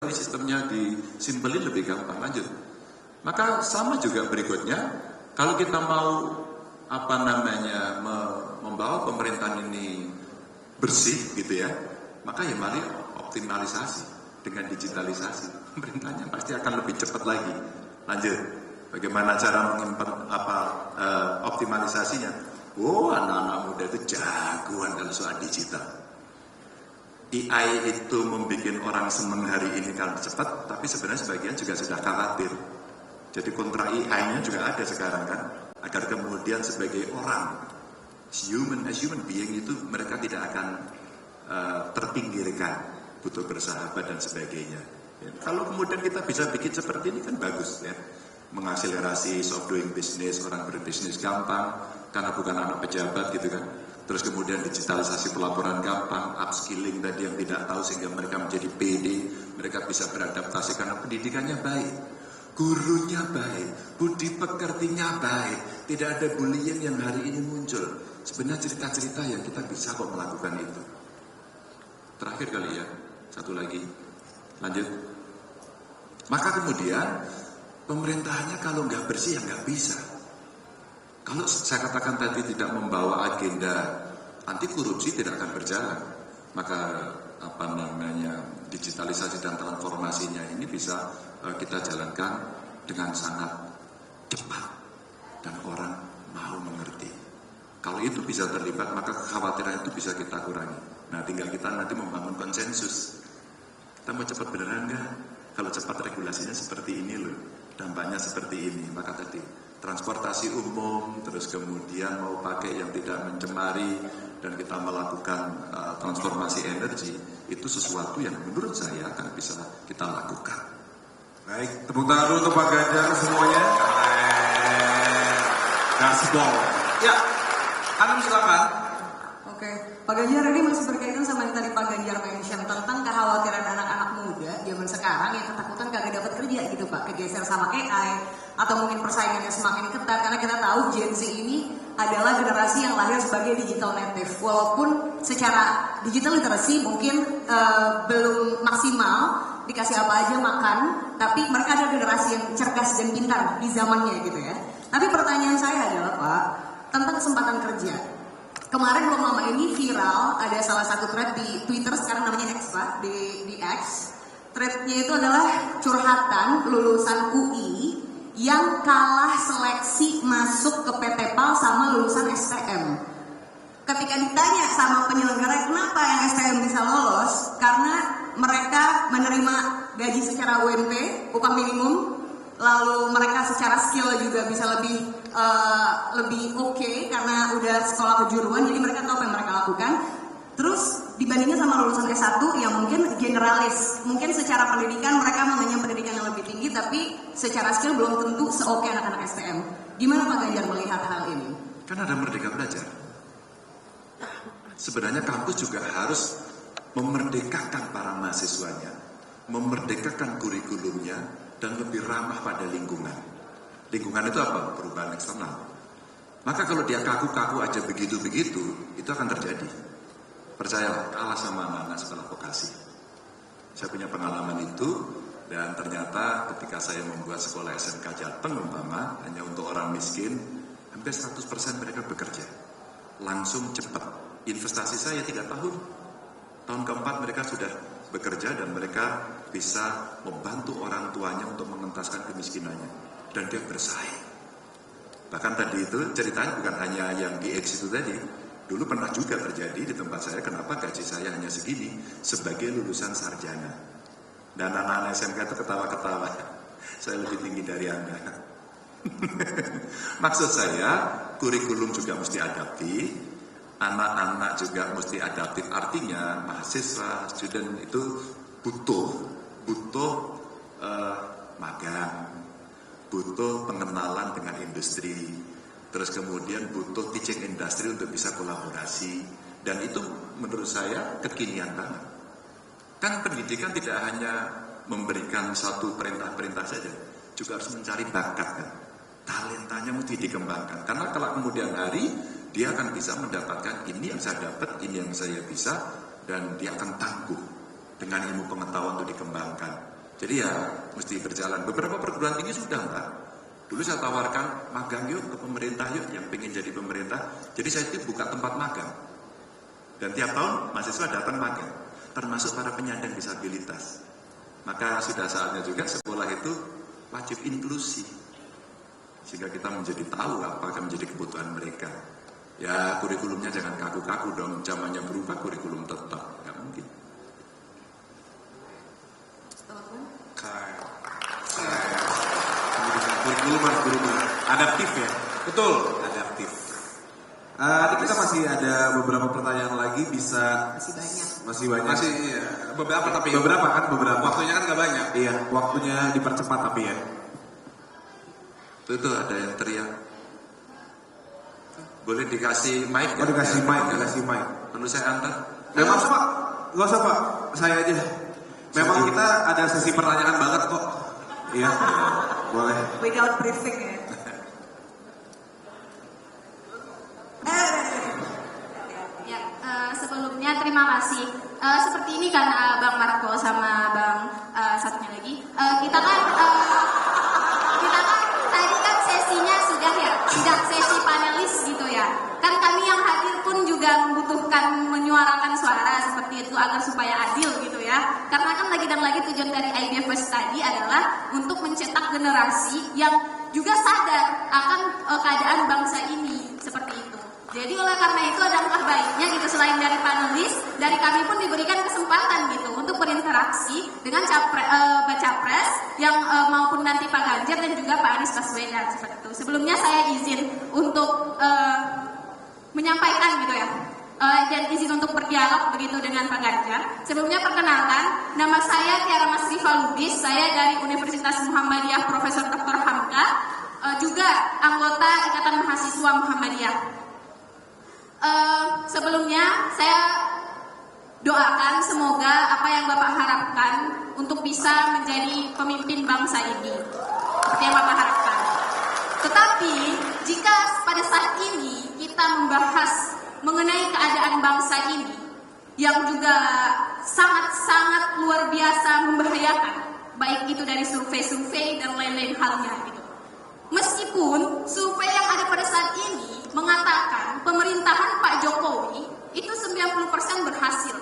ini sistemnya disimpelin lebih gampang. Lanjut. Maka sama juga berikutnya, kalau kita mau membawa pemerintahan ini bersih gitu ya, maka ya mari optimalisasi dengan digitalisasi. Pemerintahnya pasti akan lebih cepat lagi. Lanjut. Bagaimana cara optimalisasinya? Oh, anak-anak muda itu jagoan kalau soal digital. AI itu membuat orang senang hari ini karena cepat, tapi sebenarnya sebagian juga sudah khawatir. Jadi kontra AI-nya juga ada sekarang kan, agar kemudian sebagai orang, as human being itu mereka tidak akan terpinggirkan, butuh bersahabat dan sebagainya. Ya, kalau kemudian kita bisa bikin seperti ini kan bagus ya. Mengakselerasi soft doing business, orang berbisnis gampang karena bukan anak pejabat gitu kan. Terus kemudian digitalisasi pelaporan gampang, upskilling tadi yang tidak tahu sehingga mereka menjadi PD, mereka bisa beradaptasi karena pendidikannya baik, gurunya baik, budi pekertinya baik, tidak ada bullying yang hari ini muncul. Sebenarnya cerita-cerita yang kita bisa kok melakukan itu. Terakhir kali ya, satu lagi, lanjut. Maka kemudian pemerintahannya kalau nggak bersih ya nggak bisa. Kalau saya katakan tadi tidak membawa agenda anti korupsi tidak akan berjalan. Maka digitalisasi dan transformasinya ini bisa kita jalankan dengan sangat cepat dan orang mau mengerti. Kalau itu bisa terlibat maka kekhawatiran itu bisa kita kurangi. Nah tinggal kita nanti membangun konsensus. Kita mau cepat beneran nggak? Kalau cepat regulasinya seperti ini loh, dampaknya seperti ini. Maka tadi transportasi umum, terus kemudian mau pakai yang tidak mencemari, dan kita melakukan transformasi energi, itu sesuatu yang menurut saya akan bisa kita lakukan. Baik, tepuk tangan dulu untuk Pak Ganjar semuanya. Gaspol. Ya, Hanum silakan. Oke, Pak Ganjar, ini masih berkaitan sama yang tadi Pak Ganjar mention tentang kekhawatiran anak-anak muda zaman sekarang yang ketakutan kagak dapat kerja gitu Pak, kegeser sama AI atau mungkin persaingannya semakin ketat karena kita tahu Gen Z ini adalah generasi yang lahir sebagai digital native. Walaupun secara digital literacy mungkin belum maksimal, dikasih apa aja makan, tapi mereka ada generasi yang cerdas dan pintar di zamannya gitu ya. Tapi pertanyaan saya adalah Pak, tentang kesempatan kerja. Kemarin belum lama ini viral ada salah satu thread di Twitter, sekarang namanya X Pak, di X. Threadnya itu adalah curhatan lulusan UI yang kalah seleksi masuk ke PT PAL sama lulusan STM. Ketika ditanya sama penyelenggara kenapa yang STM bisa lolos, karena mereka menerima gaji secara UMP, upah minimum, lalu mereka secara skill juga bisa lebih oke karena udah sekolah kejuruan, jadi mereka tahu apa yang mereka lakukan. Terus dibandingkan sama lulusan S1 yang mungkin generalis, mungkin secara pendidikan mereka mengenyam pendidikan yang lebih tinggi, tapi secara skill belum tentu seoke anak-anak STM. Gimana Pak Ganjar melihat hal ini? Kan ada Merdeka Belajar. Sebenarnya kampus juga harus memerdekakan para mahasiswanya, memerdekakan kurikulumnya, dan lebih ramah pada lingkungan. Lingkungan itu apa? Perubahan eksternal. Maka kalau dia kaku-kaku aja begitu-begitu, itu akan terjadi. Percayalah, kalah sama anak-anak sekolah vokasi. Saya punya pengalaman itu, dan ternyata ketika saya membuat sekolah SMK Jateng umpama, hanya untuk orang miskin, hampir 100% mereka bekerja. Langsung cepat. Investasi saya 3 tahun. Tahun keempat mereka sudah bekerja dan mereka bisa membantu orang tuanya untuk mengentaskan kemiskinannya. Dan dia bersaing. Bahkan tadi itu ceritanya bukan hanya yang DX itu tadi. Dulu pernah juga terjadi di tempat saya, kenapa gaji saya hanya segini sebagai lulusan sarjana. Dan anak-anak SMK itu ketawa-ketawa. Saya lebih tinggi dari Anda. Maksud saya, kurikulum juga mesti adaptif, anak-anak juga mesti adaptif. Artinya, mahasiswa, student itu butuh magang, butuh pengenalan dengan industri. Terus kemudian butuh teaching industry untuk bisa kolaborasi. Dan itu menurut saya kekinian banget. Kan pendidikan tidak hanya memberikan satu perintah-perintah saja. Juga harus mencari bakat kan. Talentanya mesti dikembangkan. Karena kalau kemudian hari, dia akan bisa mendapatkan ini yang saya dapat, ini yang saya bisa. Dan dia akan tangguh dengan ilmu pengetahuan untuk dikembangkan. Jadi ya mesti berjalan. Beberapa perguruan tinggi sudah Mbak. Dulu saya tawarkan magang yuk ke pemerintah yuk yang pengen jadi pemerintah. Jadi saya itu buka tempat magang. Dan tiap tahun mahasiswa datang magang. Termasuk para penyandang disabilitas. Maka sudah saatnya juga sekolah itu wajib inklusi. Sehingga kita menjadi tahu apakah menjadi kebutuhan mereka. Ya kurikulumnya jangan kaku-kaku dong. Zamannya berubah kurikulum tetap. Nggak mungkin. Kurikulum harus berubah. Adaptif ya? Betul, adaptif. Kita masih ada beberapa pertanyaan lagi, bisa Masih banyak. masih iya. Beberapa tapi beberapa. Waktunya kan nggak banyak. Iya, waktunya dipercepat tapi ya. Itu ada yang teriak. Boleh dikasih mic? Oh, dikasih mic. Perlu saya antar? Nggak usah Pak, nggak usah Pak, saya aja. Memang kita ada sesi pertanyaan banget kok. Iya, boleh. Without briefing ya. Ya, sebelumnya terima kasih. Seperti ini kan Bang Marco sama Bang satunya lagi. Kita kan tadi kan sesinya sudah sesi panelis gitu ya. Kan kami yang hadir pun juga membutuhkan menyuarakan suara seperti itu agar supaya adil gitu ya. Karena kan lagi dan lagi tujuan dari IDF West tadi adalah untuk mencetak generasi yang juga sadar akan keadaan bangsa ini seperti itu. Jadi oleh karena itu adalah baiknya gitu selain dari panelis, dari kami pun diberikan kesempatan gitu untuk berinteraksi dengan Bacapres yang maupun nanti Pak Ganjar dan juga Pak Anies Baswedan seperti itu. Sebelumnya saya izin untuk menyampaikan gitu ya. Dan izin untuk berdialog begitu dengan Pak Ganjar. Sebelumnya perkenalkan, nama saya Tiara Masrifa Lubis, saya dari Universitas Muhammadiyah Profesor Dr. Hamka, juga anggota Ikatan Mahasiswa Muhammadiyah. Sebelumnya saya doakan semoga apa yang Bapak harapkan untuk bisa menjadi pemimpin bangsa ini seperti yang Bapak harapkan. Tetapi jika pada saat ini kita membahas mengenai keadaan bangsa ini yang juga sangat-sangat luar biasa membahayakan, baik itu dari survei-survei dan lain-lain halnya gitu. Meskipun survei yang ada pada saat ini mengatakan pemerintahan Pak Jokowi itu 90% berhasil.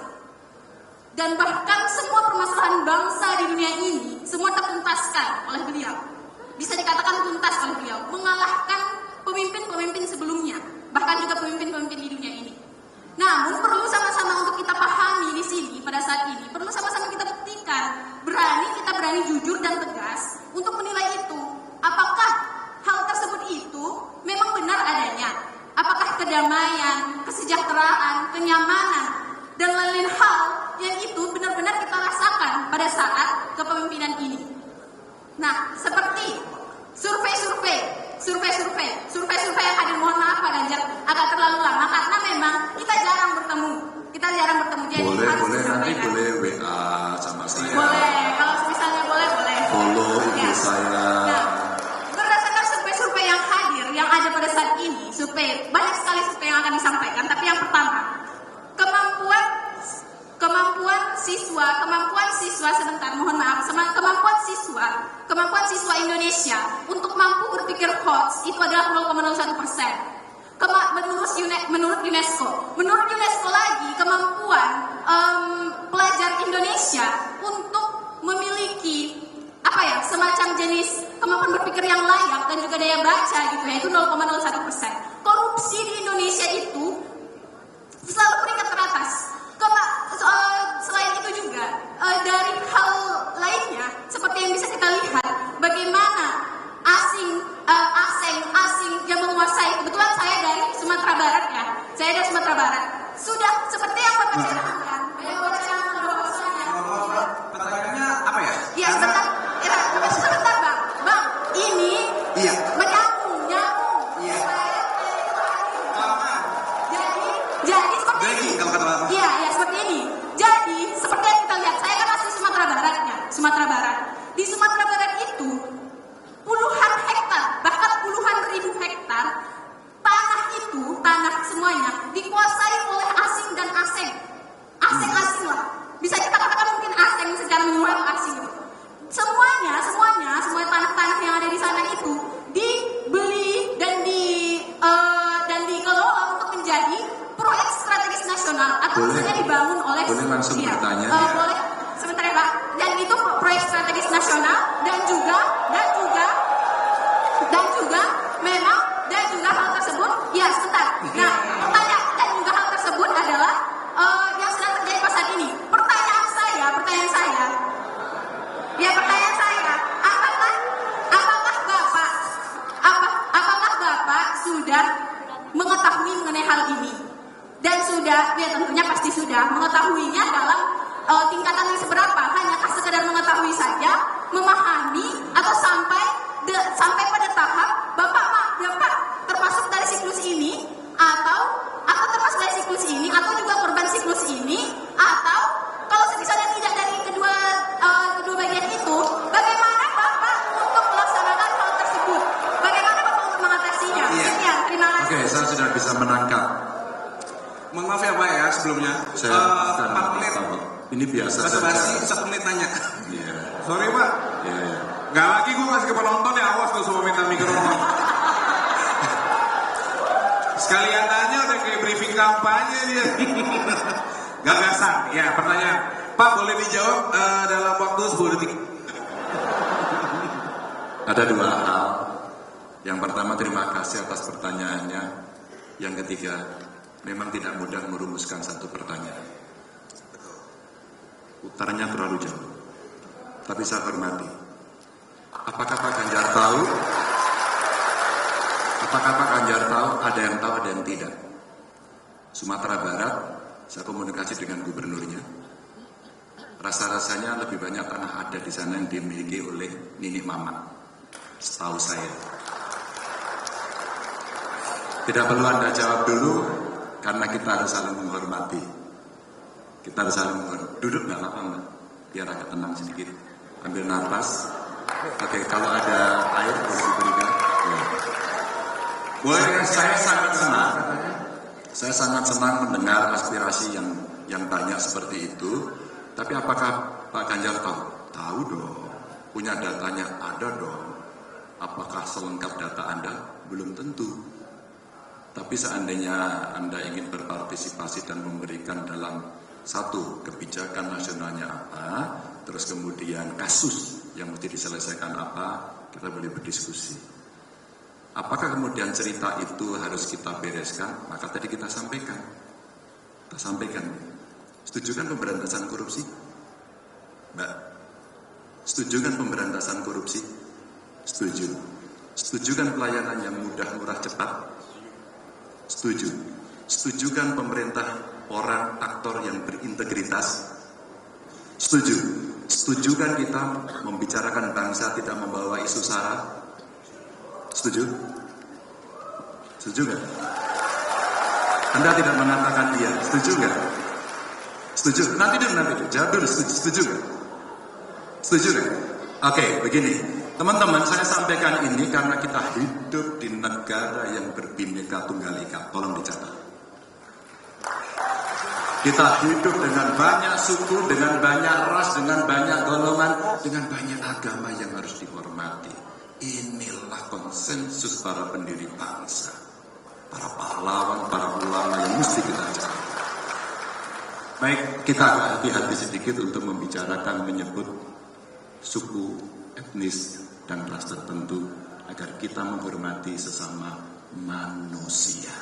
Dan bahkan semua permasalahan bangsa di dunia ini semua tertuntaskan oleh beliau. Bisa dikatakan tuntas oleh beliau, mengalahkan pemimpin-pemimpin sebelumnya, bahkan juga pemimpin-pemimpin di dunia ini. Namun perlu sama-sama untuk kita pahami di sini pada saat ini, perlu sama-sama kita buktikan, kita berani jujur dan tegas untuk menilai itu. Apakah hal tersebut itu memang benar adanya? Apakah kedamaian, kesejahteraan, kenyamanan, dan lain-lain hal yang itu benar-benar kita rasakan pada saat kepemimpinan ini? Nah, seperti survei yang hadir, mohon maaf Pak Ganjar, agak terlalu lama karena memang kita jarang bertemu. Jadi Boleh, harus nanti disampaikan. boleh WA sama saya. Boleh, kalau misalnya boleh. Follow IG Ya. saya. Nah, berdasarkan survei-survei yang hadir, yang ada pada saat ini, banyak sekali survei yang akan disampaikan. Tapi yang pertama, kemampuan siswa Indonesia untuk mampu berpikir hots itu adalah 0,01%. Menurut UNESCO lagi kemampuan pelajar Indonesia untuk memiliki semacam jenis kemampuan berpikir yang layak dan juga daya baca gitu ya, itu 0,01%. Korupsi di Indonesia itu selalu peringkat teratas. Selain itu juga dari hal lainnya seperti yang bisa kita lihat bagaimana asing yang menguasai. Kebetulan saya dari Sumatera Barat ya. Saya dari Sumatera Barat. Sudah seperti yang Bapak ceritakan. Pertanyaannya apa ya? Iya, sebentar. Sebentar, Bang. Bang, ini Iya. menyambung. Iya. Jadi seperti Jadi, ini. kalau kata Bapak. Iya, seperti ini. Jadi, seperti yang kita lihat, saya kan asli Sumatera Barat ya. Sumatera Barat. Di Sumatera Barat itu puluhan hektar, bahkan puluhan ribu hektar tanah semuanya dikuasai oleh asing dan asing lah. Bisa kita katakan mungkin asing secara menyeluruh asing gitu. langsung Iya. bertanya. Boleh sebentar ya Pak. Dan itu proyek strategis nasional dan juga hal tersebut. Ya sebentar. Nah pertanyaan dan juga hal tersebut adalah yang sedang terjadi pada saat ini. Pertanyaan saya, apakah Bapak sudah mengetahui mengenai hal ini? Dan sudah, ya tentunya pasti sudah mengetahuinya dalam tingkatan yang seberapa? Hanyakah sekedar mengetahui saja, memahami, atau sampai pada tahap Bapak termasuk dari siklus ini, atau termasuk dari siklus ini, atau juga korban siklus ini, atau kalau misalnya tidak dari kedua bagian itu, bagaimana Bapak untuk melaksanakan hal tersebut? Bagaimana Bapak untuk mengatasinya? Iya. Sekian, terima kasih. Oke, saya sudah bisa menangkap. Mohon maaf ya Pak ya sebelumnya. Saya 4 menit. Ini biasa Basa basi saja. 1 menit nanya. Iya, Sorry Pak. iya. Gak lagi gue kasih ke penonton ya, awas tuh semua minta mikrofon. Sekalian nanya udah kayak briefing kampanye dia. Gagasan, ya pertanyaan. Pak boleh dijawab dalam waktu 10 detik. Ada 2 hal. Yang pertama, terima kasih atas pertanyaannya. Yang ketiga, memang tidak mudah merumuskan satu pertanyaan. Utaranya terlalu jauh. Tapi saya hormati. Apakah Pak Ganjar tahu? Apakah Pak Ganjar tahu? Ada yang tahu, ada yang tidak. Sumatera Barat, saya komunikasi dengan gubernurnya. Rasa-rasanya lebih banyak tanah adat di sana yang dimiliki oleh Nini Mama. Setahu saya. Tidak perlu Anda jawab dulu, karena kita harus saling menghormati. Kita harus saling menghormati. Duduk nggak apa-apa, Mbak? Biar agak tenang sedikit. Ambil nafas. Oke, kalau ada air boleh diberikan. Ya. Saya sangat senang. Saya sangat senang mendengar aspirasi yang banyak seperti itu. Tapi apakah Pak Ganjar tahu? Tahu dong. Punya datanya? Ada dong. Apakah selengkap data Anda? Belum tentu. Tapi seandainya Anda ingin berpartisipasi dan memberikan dalam satu kebijakan nasionalnya apa, terus kemudian kasus yang mesti diselesaikan apa, kita boleh berdiskusi. Apakah kemudian cerita itu harus kita bereskan? Maka tadi kita sampaikan. Kita sampaikan. Setuju kan pemberantasan korupsi? Mbak, setuju kan pemberantasan korupsi? Setuju. Setuju kan pelayanan yang mudah, murah, cepat? Setuju. Setuju kan pemerintah orang aktor yang berintegritas? Setuju. Setuju kan kita membicarakan bangsa tidak membawa isu sara? Setuju? Setuju nggak? Anda tidak mengatakan iya. Setuju nggak? Setuju? Nanti dulu. Jawab dulu. Setuju nggak? Setuju nggak? Oke, begini. Teman-teman, saya sampaikan ini karena kita hidup di negara yang berbineka tunggal ika. Tolong dicatat. Kita hidup dengan banyak suku, dengan banyak ras, dengan banyak golongan, dengan banyak agama yang harus dihormati. Inilah konsensus para pendiri bangsa, para pahlawan, para ulama yang mesti kita jaga. Baik, kita agak hati-hati sedikit untuk membicarakan menyebut suku, etnis, dan ras tertentu agar kita menghormati sesama manusia.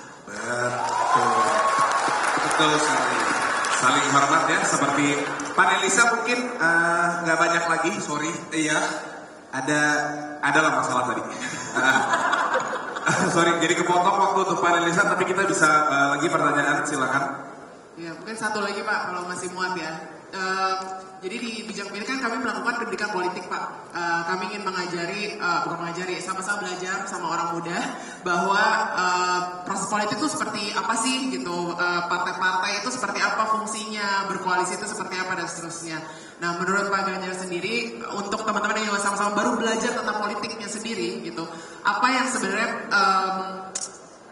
Betul sekali. Saling hormat ya, seperti Pak Elisa mungkin nggak banyak lagi, sorry. Iya, adalah masalah tadi. Sorry, jadi kepotong waktu untuk Pak Elisa, tapi kita bisa lagi pertanyaan, silakan. Ya, mungkin satu lagi Pak, kalau masih muat ya. Jadi di Bijak Memilih kan kami melakukan pendidikan politik Pak. Kami ingin bukan mengajari, sama-sama belajar sama orang muda bahwa proses politik itu seperti apa sih gitu. Partai-partai itu seperti apa fungsinya, berkoalisi itu seperti apa dan seterusnya. Nah menurut Pak Ganjar sendiri, untuk teman-teman yang juga sama-sama baru belajar tentang politiknya sendiri gitu, apa yang sebenarnya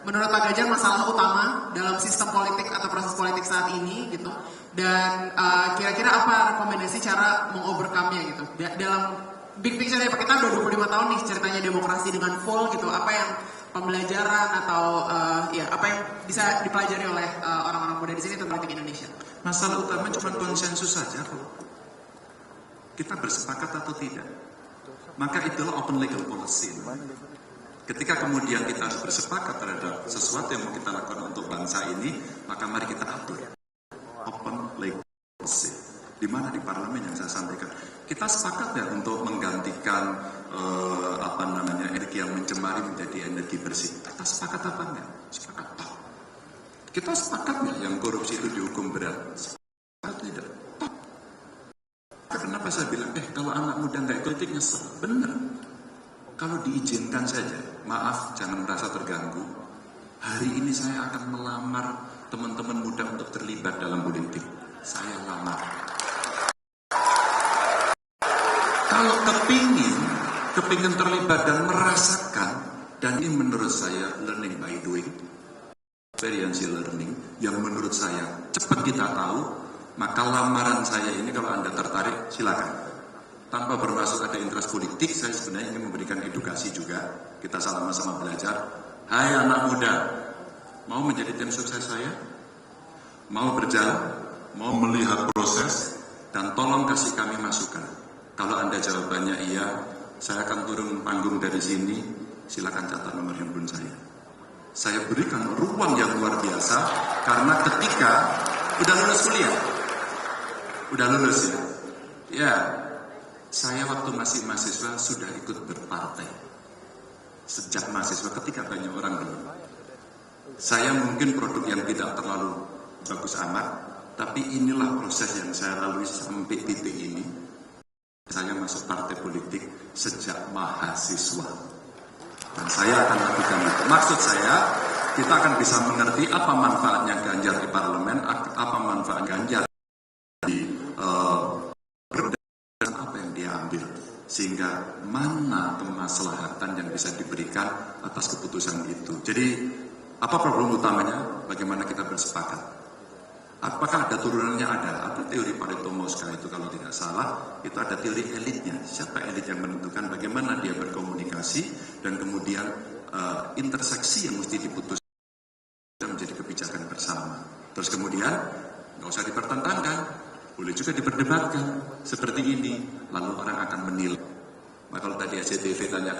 menurut Pak Ganjar masalah utama dalam sistem politik atau proses politik saat ini gitu, dan kira-kira apa rekomendasi cara mengovercome-nya gitu dalam big picture ya, kita udah 25 tahun nih ceritanya demokrasi dengan full gitu, apa yang pembelajaran atau apa yang bisa dipelajari oleh orang-orang muda di sini tentang politik Indonesia? Masalah utama cuma konsensus saja kok. Kita bersepakat atau tidak. Maka itulah open legal policy. Ketika kemudian kita harus bersepakat terhadap sesuatu yang mau kita lakukan untuk bangsa ini, maka mari kita atur open legal policy. Di mana di parlemen yang saya sampaikan, kita sepakat ya untuk menggantikan energi yang mencemari menjadi energi bersih. Kita sepakat apa enggak? Sepakat. Kita sepakat nggak yang korupsi itu dihukum berat? Sepakat tidak? Kenapa saya bilang, kalau anak muda nggak ikut nyesel? Benar. Kalau diizinkan saja, maaf jangan merasa terganggu. Hari ini saya akan melamar teman-teman muda untuk terlibat dalam politik. Saya lamar. Kalau kepingin terlibat dan merasakan, dan ini menurut saya learning by doing, experiential learning, yang menurut saya cepat kita tahu, maka lamaran saya ini kalau Anda tertarik, silakan. Tanpa bermaksud ada interest politik, saya sebenarnya ingin memberikan edukasi juga. Kita sama-sama belajar. Hai anak muda, mau menjadi tim sukses saya? Mau berjalan? Mau melihat proses? Dan tolong kasih kami masukan. Kalau Anda jawabannya iya, saya akan turun panggung dari sini, silakan catat nomor handphone saya. Saya berikan ruang yang luar biasa karena ketika udah lulus kuliah, udah lulus ya, saya waktu masih mahasiswa sudah ikut berpartai. Sejak mahasiswa ketika banyak orang belum. Saya mungkin produk yang tidak terlalu bagus amat, tapi inilah proses yang saya lalui sampai titik ini. Saya masuk partai politik sejak mahasiswa. Dan saya akan lakukan itu. Maksud saya, kita akan bisa mengerti apa manfaatnya Ganjar di parlemen, apa manfaat Ganjar di dan apa yang dia ambil. Sehingga mana kemaslahatan yang bisa diberikan atas keputusan itu. Jadi, apa problem utamanya? Bagaimana kita bersepakat? Apakah ada turunannya? Ada teori Pareto Mosca itu kalau tidak salah, itu ada teori elitnya. Siapa elit yang menentukan bagaimana dia berkomunikasi dan kemudian interseksi yang mesti diputuskan menjadi kebijakan bersama. Terus kemudian nggak usah dipertentangkan, boleh juga diperdebatkan seperti ini, lalu orang akan menilai. Nah, kalau tadi SCTV tanya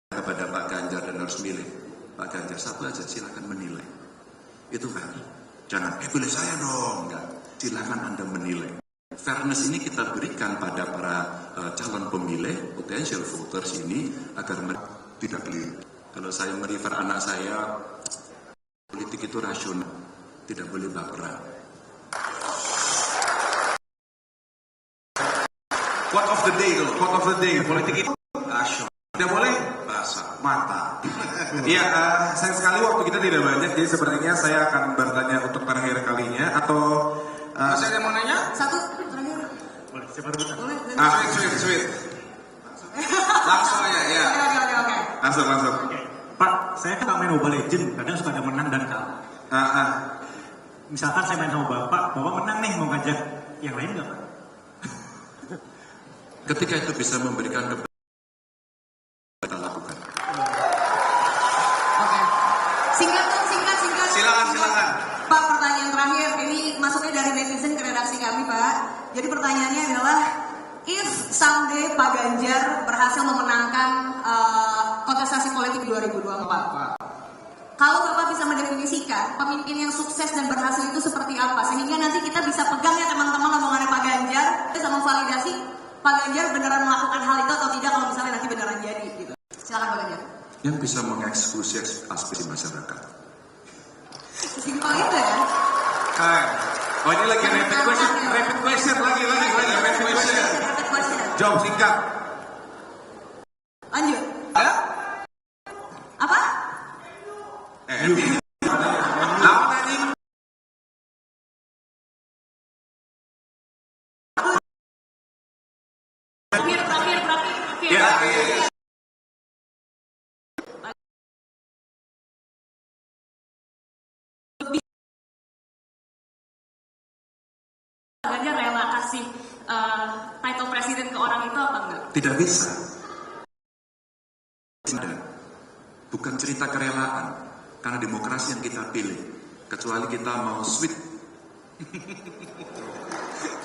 kepada Pak Ganjar dan harus milih Pak Ganjar satu aja, silakan menilai. Itu kan, jangan pilih saya dong, enggak. Silakan Anda menilai. Fairness ini kita berikan pada para calon pemilih, potential voters ini agar mereka tidak keliru. Kalau saya merefer anak saya, politik itu rasional, tidak boleh baperan. Quote of the day, politik itu rasional. Tidak boleh basah mata. Iya, sayang sekali waktu kita tidak banyak, jadi sepertinya saya akan bertanya untuk terakhir kalinya atau saya mau nanya? Satu terakhir. Boleh, siapa rebutan? Boleh. Sweet. Langsung aja, ya. Oke. Langsung. Oke. Pak, saya kan main Mobile Legends, kadang suka ada menang dan kalah. Misalkan saya main sama Bapak menang nih, mau ngajak yang lain nggak Pak? Ketika itu bisa memberikan kita lakukan. Oke. Singkat. Silakan. Pak, pertanyaan terakhir. Ini masuknya dari netizen ke redaksi kami, Pak. Jadi pertanyaannya adalah, if someday Pak Ganjar berhasil memenangkan kontestasi politik 2024, Pak. Kalau Bapak bisa mendefinisikan pemimpin yang sukses dan berhasil itu seperti apa, sehingga nanti kita bisa pegang ya teman-teman omongannya Pak Ganjar, bisa memvalidasi Pak Ganjar beneran melakukan hal itu atau tidak kalau misalnya nanti beneran jadi gitu. Silakan Pak Ganjar. Yang bisa mengeksekusi aspirasi masyarakat. Simpel itu ya. Oh ini lagi rapid question lagi. Rapid question. Jawab singkat. Lanjut. Ada? Apa? Lawan anjing. Terakhir. Ya. Ganjar rela kasih title presiden ke orang itu apa enggak? Tidak bisa. Bukan cerita kerelaan. Karena demokrasi yang kita pilih. Kecuali kita mau sweet.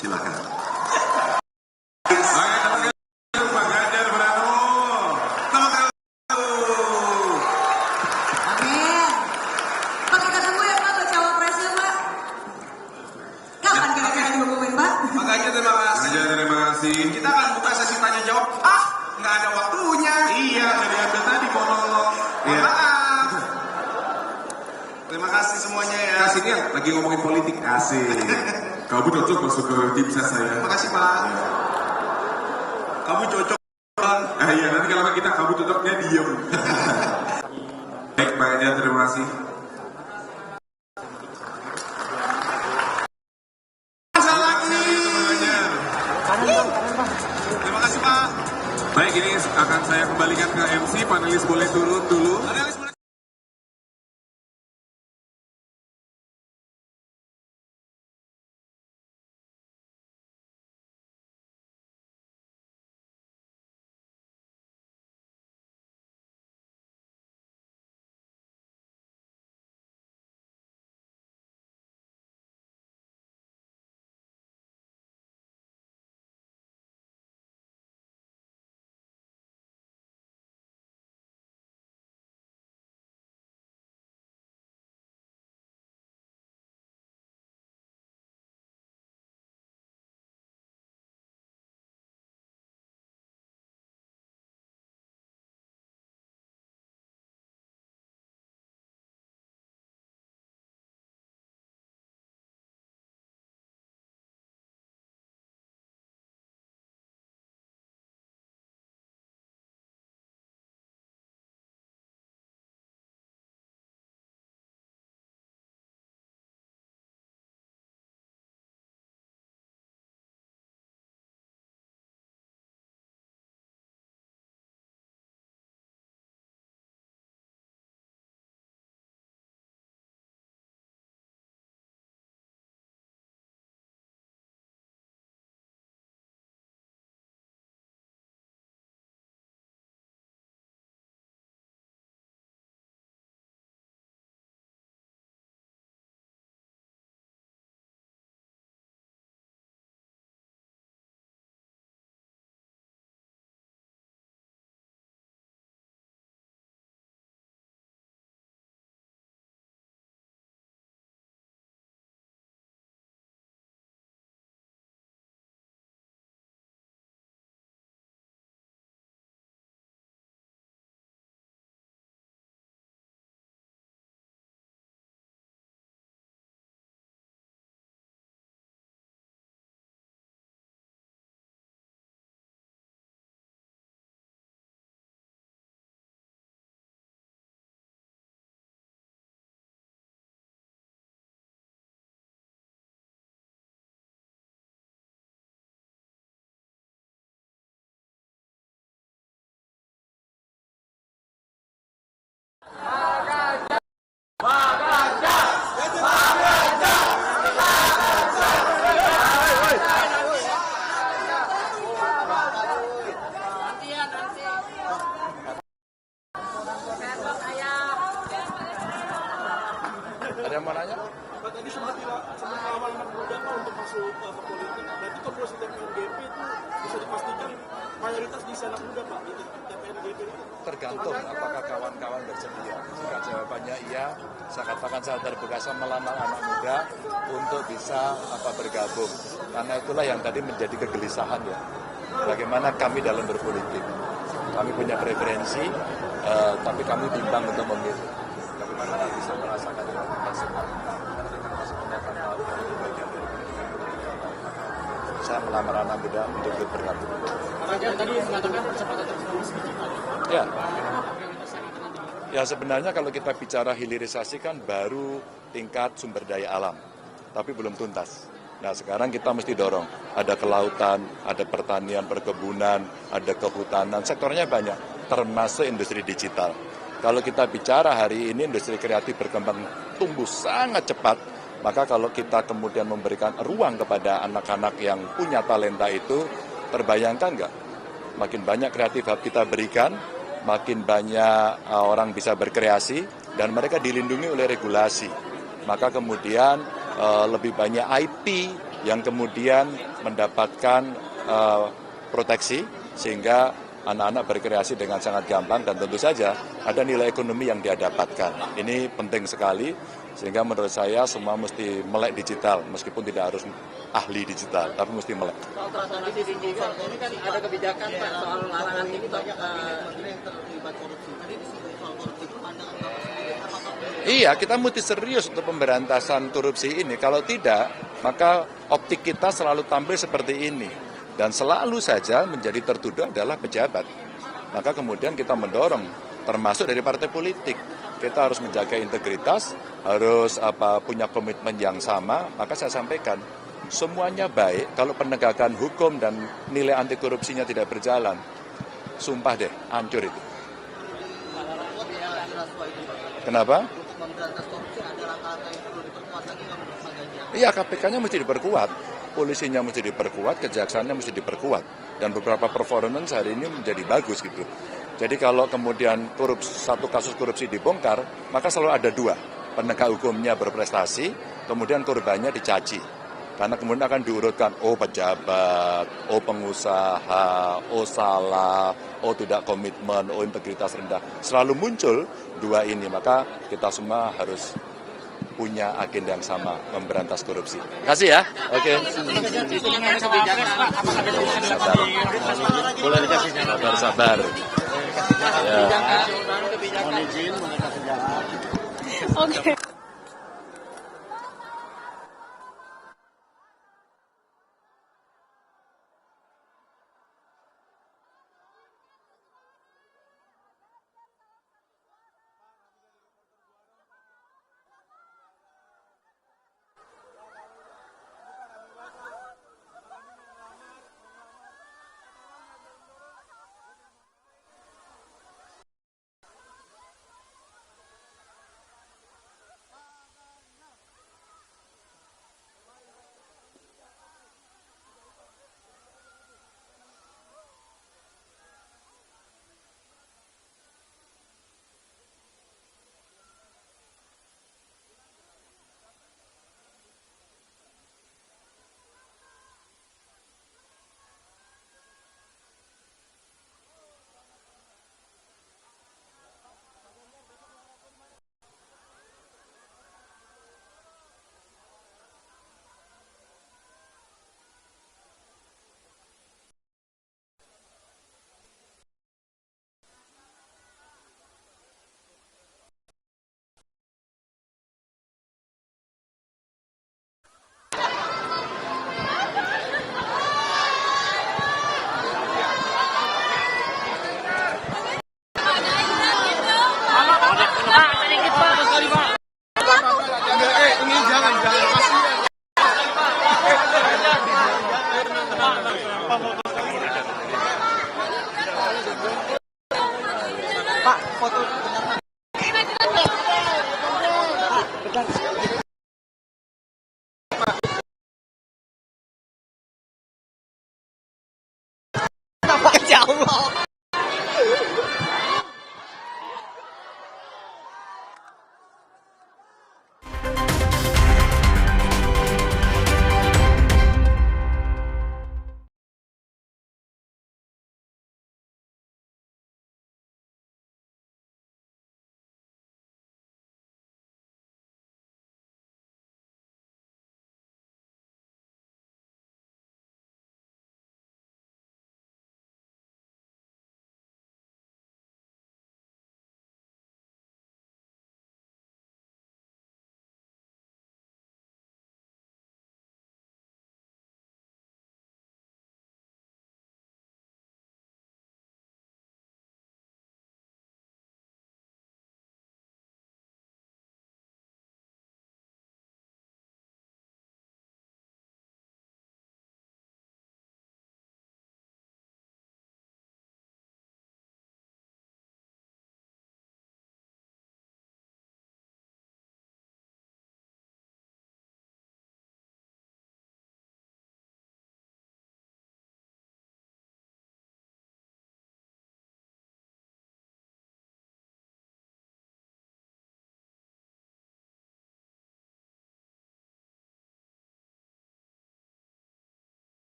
Silakan. Pak Ganjar Pranowo. Amin. Pak, kita tunggu ya Pak baca wapresnya Pak. Kapan kira-kira diumumin Pak? Pak Ganjar terima kasih. Terima kasih. Kita akan buka sesi tanya jawab. Nggak ada waktunya. Iya, udah diambil tadi monolog. Mohon maaf. Terima kasih semuanya ya. Kasih nih lagi ngomongin politik. Asik. Kamu cocok masuk ke tim ses saya. Terima kasih Pak. Kamu cocok. Iya, nanti kalau kita kamu cocoknya diem. Baik Pak Ganjar, terima kasih. Terima kasih Pak. Baik, ini akan saya kembalikan ke MC. Panelis boleh turun dulu. Ada yang mau nanya? Pak, tadi sempat awal anak muda Pak untuk masuk ke politik. Berarti komposisi TPNGP itu bisa dipastikan mayoritas di anak muda Pak, di TPNGP itu? Tergantung apakah kawan-kawan bersedia. Jika jawabannya iya, saya katakan saya terbuka melamar anak muda untuk bisa bergabung. Karena itulah yang tadi menjadi kegelisahan ya. Bagaimana kami dalam berpolitik. Kami punya preferensi, tapi kami bimbang untuk memilih. Bagaimana bisa merasakan saya melamar anak muda untuk bergabung. Tadi mengatakan percepatan transformasi digital. Ya sebenarnya kalau kita bicara hilirisasi kan baru tingkat sumber daya alam, tapi belum tuntas. Nah sekarang kita mesti dorong, ada kelautan, ada pertanian, perkebunan, ada kehutanan, sektornya banyak, termasuk industri digital. Kalau kita bicara hari ini industri kreatif berkembang tumbuh sangat cepat, maka kalau kita kemudian memberikan ruang kepada anak-anak yang punya talenta itu, terbayangkan nggak? Makin banyak kreatif hub kita berikan, makin banyak orang bisa berkreasi, dan mereka dilindungi oleh regulasi. Maka kemudian lebih banyak IP yang kemudian mendapatkan proteksi sehingga anak-anak berkreasi dengan sangat gampang dan tentu saja ada nilai ekonomi yang dia dapatkan. Ini penting sekali sehingga menurut saya semua mesti melek digital meskipun tidak harus ahli digital tapi mesti melek. Soal transparansi digital ini kan ada kebijakan Pak soal larangan ini banyak yang terlibat korupsi. Tadi disebut soal korupsi pandangan Bapak sendiri apakah Iya, kita mesti serius untuk pemberantasan korupsi ini. Kalau tidak, maka optik kita selalu tampil seperti ini. Dan selalu saja menjadi tertuduh adalah pejabat. Maka kemudian kita mendorong, termasuk dari partai politik. Kita harus menjaga integritas, harus punya komitmen yang sama. Maka saya sampaikan, semuanya baik kalau penegakan hukum dan nilai anti korupsinya tidak berjalan. Sumpah deh, hancur itu. Kenapa? Iya, KPK-nya mesti diperkuat, polisinya mesti diperkuat, kejaksaannya mesti diperkuat, dan beberapa performance hari ini menjadi bagus gitu. Jadi kalau kemudian satu kasus korupsi dibongkar, maka selalu ada dua, penegak hukumnya berprestasi, kemudian korbannya dicaci. Karena kemudian akan diurutkan, oh pejabat, oh pengusaha, oh salah, oh tidak komitmen, oh integritas rendah. Selalu muncul dua ini, maka kita semua harus punya agenda yang sama, memberantas korupsi. Terima kasih ya. Oke. Sabar. Ya. Oke. Pak, foto benar. Ya Allah.